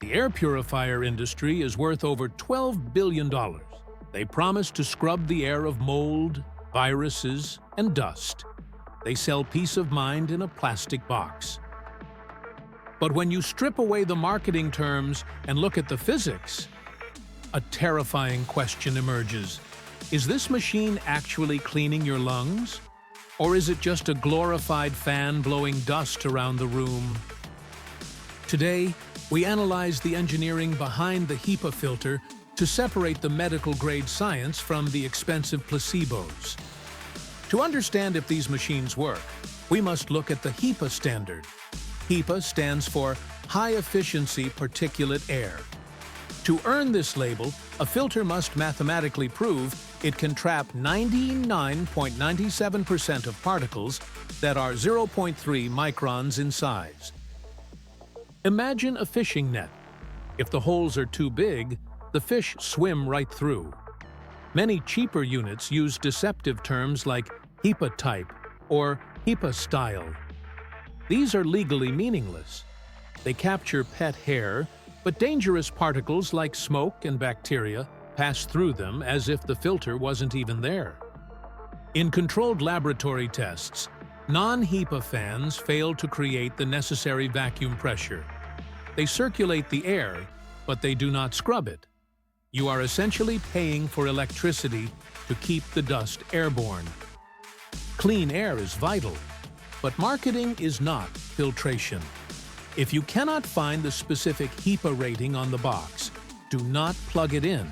The air purifier industry is worth over $12 billion. They promise to scrub the air of mold, viruses, and dust. They sell peace of mind in a plastic box. But when you strip away the marketing terms and look at the physics, a terrifying question emerges. Is this machine actually cleaning your lungs? Or is it just a glorified fan blowing dust around the room? Today, we analyze the engineering behind the HEPA filter to separate the medical-grade science from the expensive placebos. To understand if these machines work, we must look at the HEPA standard. HEPA stands for High-Efficiency Particulate Air. To earn this label, a filter must mathematically prove it can trap 99.97% of particles that are 0.3 microns in size. Imagine a fishing net. If the holes are too big, the fish swim right through. Many cheaper units use deceptive terms like HEPA type or HEPA style. These are legally meaningless. They capture pet hair, but dangerous particles like smoke and bacteria pass through them as if the filter wasn't even there. In controlled laboratory tests, non-HEPA fans fail to create the necessary vacuum pressure. They circulate the air, but they do not scrub it. You are essentially paying for electricity to keep the dust airborne. Clean air is vital, but marketing is not filtration. If you cannot find the specific HEPA rating on the box, do not plug it in.